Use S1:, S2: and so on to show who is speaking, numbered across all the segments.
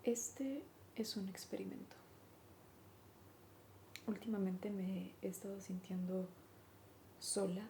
S1: Este es un experimento. Últimamente me he estado sintiendo sola,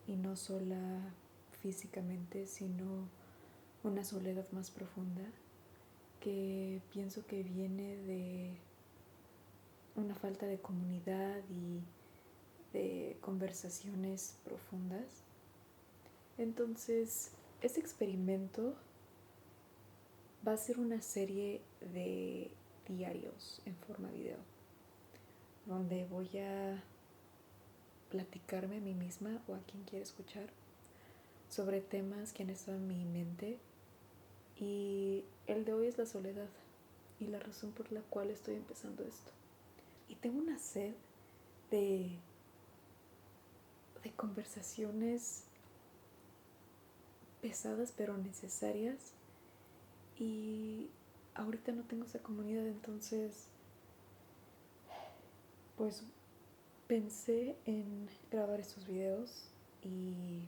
S1: y no sola físicamente, sino una soledad más profunda que pienso que viene de una falta de comunidad y de conversaciones profundas. Entonces, este experimento va a ser una serie de diarios en forma video, donde voy a platicarme a mí misma o a quien quiera escuchar sobre temas que han estado en mi mente, y el de hoy es la soledad y la razón por la cual estoy empezando esto. Y tengo una sed de, de conversaciones pesadas pero necesarias, y ahorita no tengo esa comunidad. Entonces pues pensé en grabar estos videos, y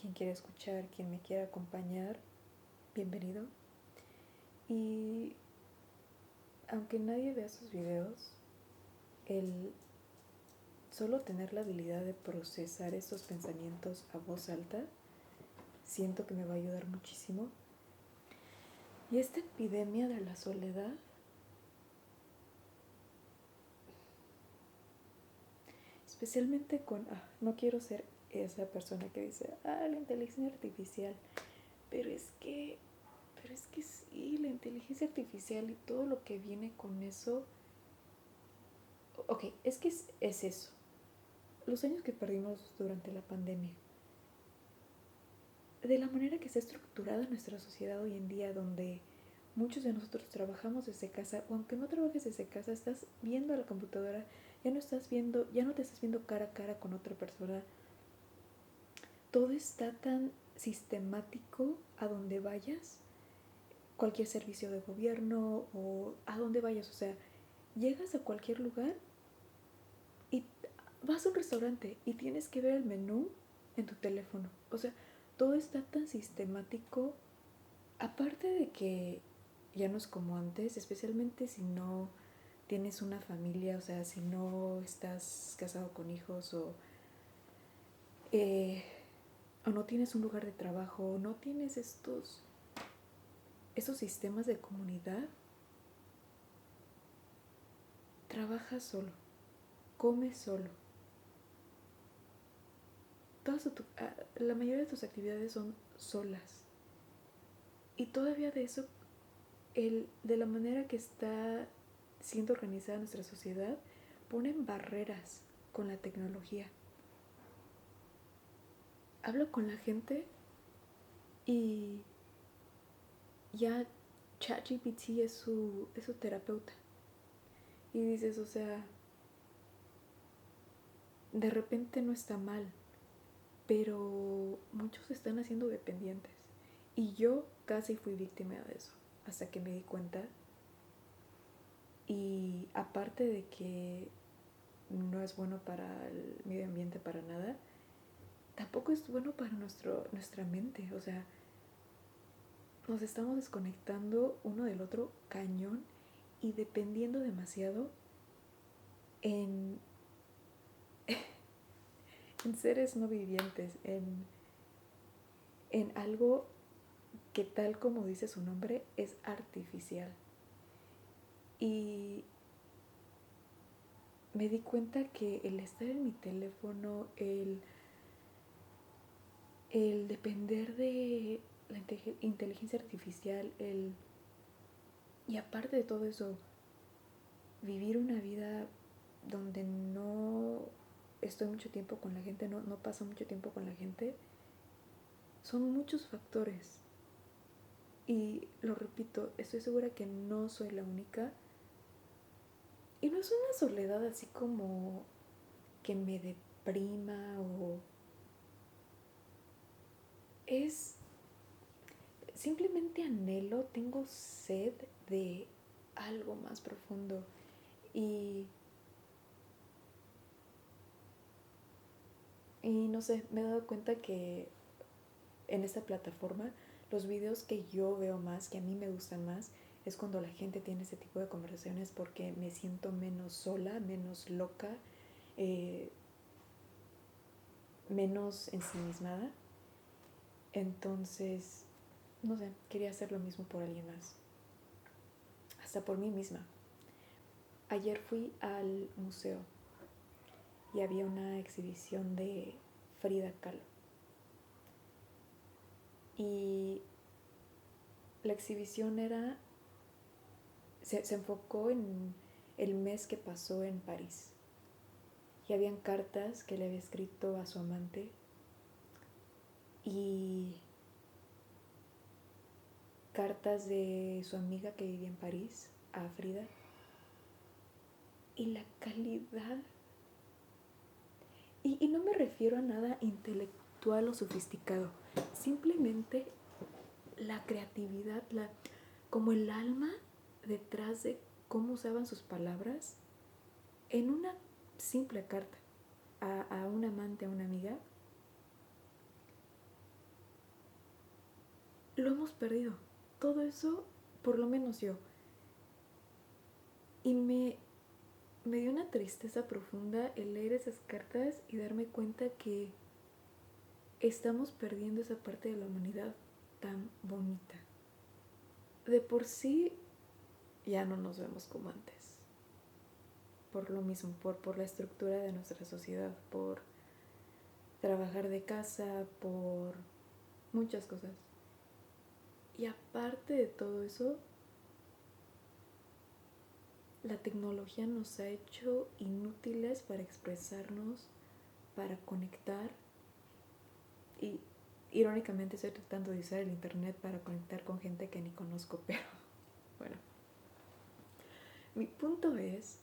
S1: quien quiera escuchar, quien me quiera acompañar, bienvenido. Y aunque nadie vea sus videos, el solo tener la habilidad de procesar esos pensamientos a voz alta, siento que me va a ayudar muchísimo. Y esta epidemia de la soledad, especialmente con, no quiero ser esa persona que dice, la inteligencia artificial, pero es que sí, la inteligencia artificial y todo lo que viene con eso. Ok, es que es eso. Los años que perdimos durante la pandemia, de la manera que está estructurada nuestra sociedad hoy en día, donde muchos de nosotros trabajamos desde casa, o aunque no trabajes desde casa, estás viendo a la computadora, ya no te estás viendo cara a cara con otra persona. Todo está tan sistemático a donde vayas, cualquier servicio de gobierno o a donde vayas, o sea, llegas a cualquier lugar y vas a un restaurante y tienes que ver el menú en tu teléfono. O sea, todo está tan sistemático. Aparte de que ya no es como antes, especialmente si no tienes una familia, o sea, si no estás casado con hijos, eh, o no tienes un lugar de trabajo, o no tienes esos sistemas de comunidad, trabajas solo, comes solo. La mayoría de tus actividades son solas. Y todavía de eso, de la manera que está siendo organizada nuestra sociedad, ponen barreras con la tecnología. Hablo con la gente y ya ChatGPT es su terapeuta. Y dices, o sea, de repente no está mal, pero muchos se están haciendo dependientes. Y yo casi fui víctima de eso, hasta que me di cuenta. Y aparte de que no es bueno para el medio ambiente para nada, tampoco es bueno para nuestra mente. O sea, nos estamos desconectando uno del otro cañón y dependiendo demasiado en, en seres no vivientes, en algo que, tal como dice su nombre, es artificial. Y me di cuenta que el estar en mi teléfono, el depender de la inteligencia artificial, y aparte de todo eso, vivir una vida donde no estoy mucho tiempo con la gente, no paso mucho tiempo con la gente, son muchos factores. Y lo repito, estoy segura que no soy la única. Y no es una soledad así como que me deprima, o es simplemente anhelo, tengo sed de algo más profundo. Y, y no sé, me he dado cuenta que en esta plataforma Los videos que yo veo más, que a mí me gustan más, es cuando la gente tiene ese tipo de conversaciones porque me siento menos sola, menos loca, eh, menos ensimismada. Entonces, no sé, quería hacer lo mismo por alguien más. Hasta por mí misma. Ayer fui al museo y había una exhibición de Frida Kahlo. Y la exhibición se enfocó en el mes que pasó en París. Y habían cartas que le había escrito a su amante y cartas de su amiga que vivía en París a Frida. Y la calidad, y no me refiero a nada intelectual o sofisticado, simplemente la creatividad, como el alma detrás de cómo usaban sus palabras en una simple carta a un amante, a una amiga. Lo hemos perdido. Todo eso, por lo menos yo. Y me dio una tristeza profunda el leer esas cartas y darme cuenta que estamos perdiendo esa parte de la humanidad tan bonita. De por sí ya no nos vemos como antes. Por lo mismo, por la estructura de nuestra sociedad, por trabajar de casa, por muchas cosas. Y aparte de todo eso, la tecnología nos ha hecho inútiles para expresarnos, para conectar. Y irónicamente estoy tratando de usar el internet para conectar con gente que ni conozco, pero bueno. Mi punto es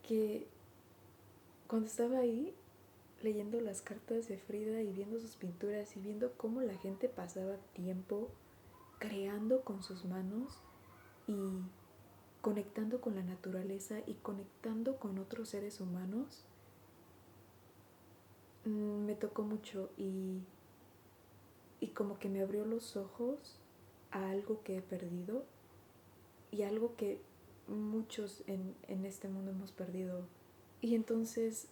S1: que cuando estaba ahí leyendo las cartas de Frida y viendo sus pinturas y viendo cómo la gente pasaba tiempo creando con sus manos y conectando con la naturaleza y conectando con otros seres humanos, me tocó mucho y como que me abrió los ojos a algo que he perdido y algo que muchos en este mundo hemos perdido. Y entonces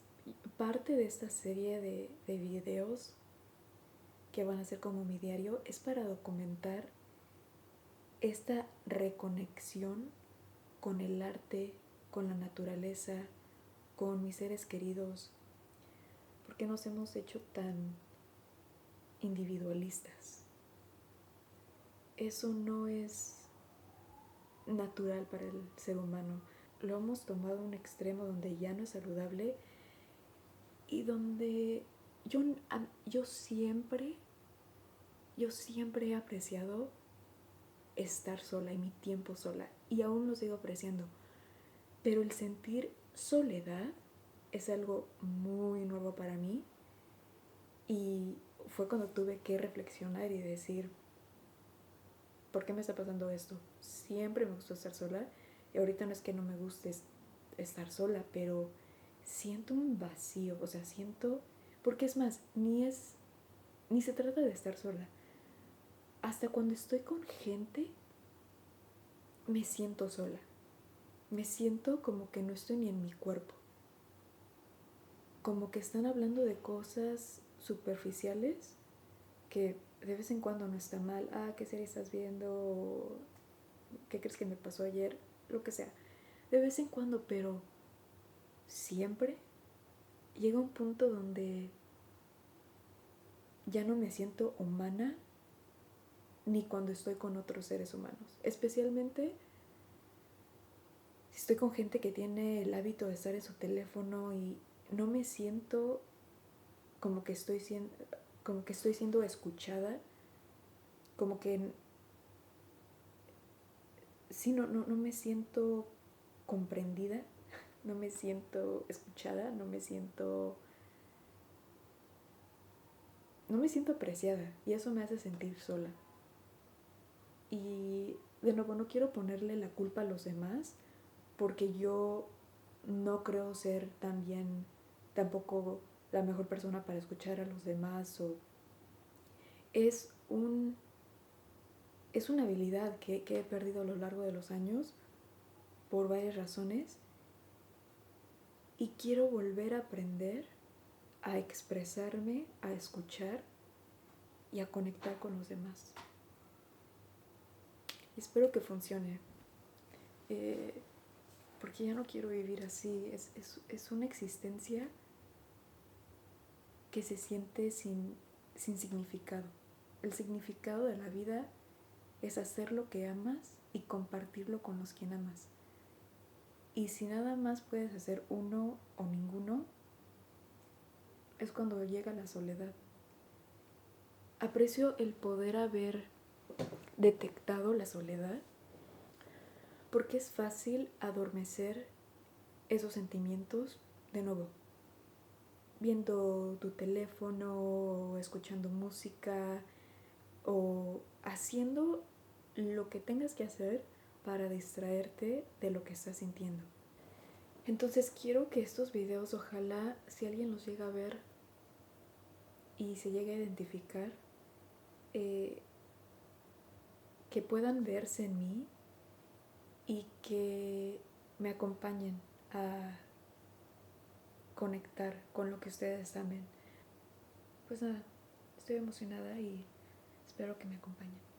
S1: parte de esta serie de videos que van a ser como mi diario es para documentar esta reconexión con el arte, con la naturaleza, con mis seres queridos, porque nos hemos hecho tan individualistas. Eso no es natural para el ser humano. Lo hemos tomado a un extremo donde ya no es saludable y donde yo siempre he apreciado estar sola y mi tiempo sola y aún lo sigo apreciando, pero el sentir soledad es algo muy nuevo para mí y fue cuando tuve que reflexionar y decir, ¿por qué me está pasando esto? Siempre me gustó estar sola y ahorita no es que no me guste estar sola, pero siento un vacío, o sea, siento, porque es más, ni se trata de estar sola. Hasta cuando estoy con gente, me siento sola. Me siento como que no estoy ni en mi cuerpo. Como que están hablando de cosas superficiales que de vez en cuando no está mal. Ah, ¿qué serie estás viendo? ¿Qué crees que me pasó ayer? Lo que sea. De vez en cuando, pero siempre llega un punto donde ya no me siento humana ni cuando estoy con otros seres humanos. Especialmente si estoy con gente que tiene el hábito de estar en su teléfono y no me siento como que estoy siendo escuchada, como que sí, no me siento comprendida, no me siento escuchada, no me siento apreciada y eso me hace sentir sola. Y de nuevo no quiero ponerle la culpa a los demás porque yo no creo ser tampoco la mejor persona para escuchar a los demás es un es una habilidad que he perdido a lo largo de los años por varias razones y quiero volver a aprender a expresarme, a escuchar y a conectar con los demás. Y espero que funcione, porque ya no quiero vivir así. Es una existencia que se siente sin significado. El significado de la vida es hacer lo que amas y compartirlo con los que amas. Y si nada más puedes hacer uno o ninguno, es cuando llega la soledad. Aprecio el poder haber detectado la soledad porque es fácil adormecer esos sentimientos de nuevo, viendo tu teléfono, o escuchando música o haciendo lo que tengas que hacer para distraerte de lo que estás sintiendo. Entonces quiero que estos videos, ojalá si alguien los llega a ver y se llega a identificar, que puedan verse en mí y que me acompañen a conectar con lo que ustedes amen. Pues nada, estoy emocionada y espero que me acompañen.